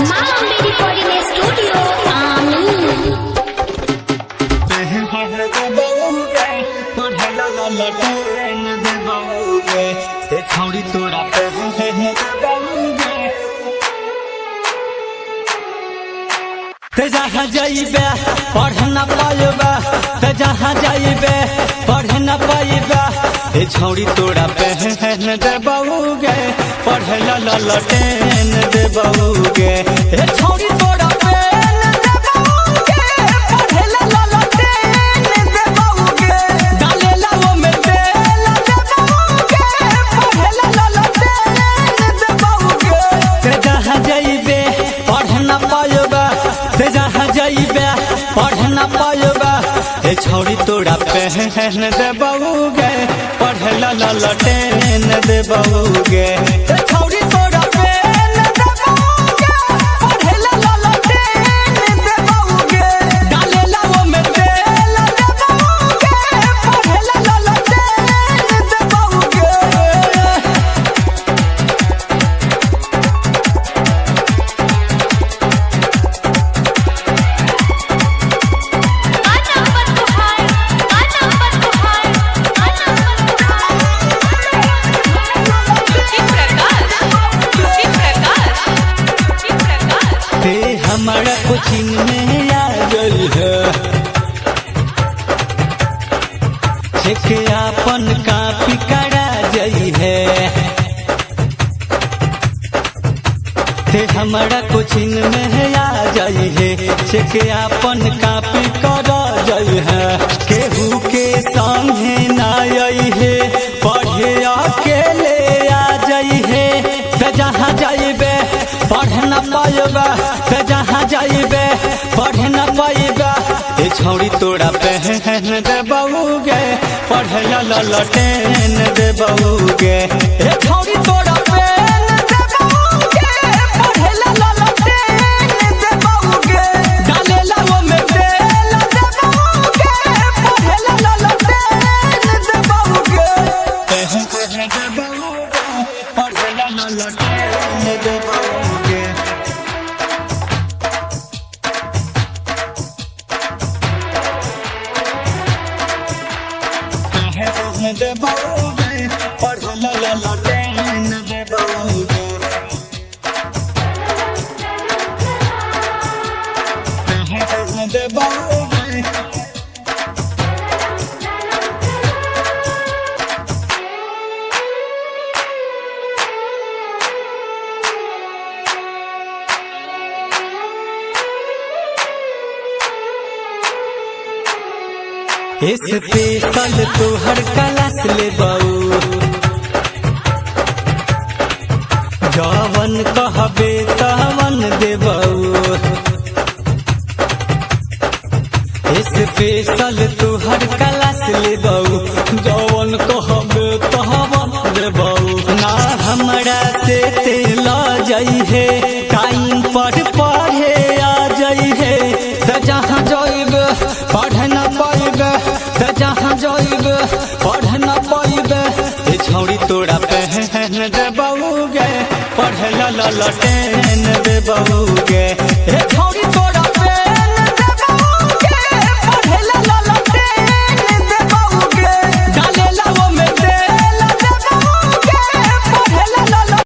Mama Recording Studio, Amin. छौड़ी तोरा ते जहाँ जाइबे पढ़ न पाइबे, ते जहाँ जाइबे पढ़ न पाइबे, ए छौड़ी तोरा पहन दे बउगे, पढ़े ला ललटेन दे बउगे, ए छौड़ी तोरा पहन दे बउगे, पढ़े ला ललटेन दे बउगे, डाले ला वो में तेल दे बउगे, पढ़े ला ललटेन दे बउगे, ते जहाँ जाइबे पढ़ न पाइबे, ते जहाँ जाइबे पढ़ न पाइबे, ए छौड़ी तोरा पहन दे बउगे, पढ़े ला ललटेन दे बउगे, ए छौड़ी तोरा पहन दे बउगे, पढ़े ला ललटेन दे बउगे, डाले ला वो में तेल दे बउगे, पढ़े ला ललटेन दे बउगे। ते हमारा कोचिंग में आ गई है, चेक अपन कापी करा जाई है, ते हमारा कोचिंग में आ जाई है, चेक अपन कापी करा जाई है, केहू के संगे ना आई है, पढ़े अकेले आ जाई है, ते जहाँ जाइबे पढ़ न पाइबे, ते जहाँ जाइबे पढ़ न पाइबे, ए छौड़ी तोरा पहन दे बउगे, पढ़े ला ललटेन दे बउगे, ए छौड़ी तोरा पहन दे बउगे, पढ़े ला ललटेन दे बउगे, डाले ला वो में तेल दे बउगे, पढ़े ला ललटेन दे बउगे, पहन दे बउगे, पढ़े ला ललटेन दे बउगे। दे बउगे, पढ़ ला ललटेन दे बउगे, दे बउगे। स्पेशल तोहर क्लास ले बऊ, जवन कहबे तवन देबऊ, स्पेशल तोहर क्लास ले बऊ, जवन कहबे तवन देबऊ, ना हमरा से तेल जाई है, टाइम पर पढ़े आ जाई है, त जहाँ जाइबे पढ़ न पाइबे, त जहाँ जाइबे पढ़ न पाइबे, ए छौड़ी तोरा पहन दे बउगे, पढ़े ला ललटेन दे बउगे, ए छौड़ी तोरा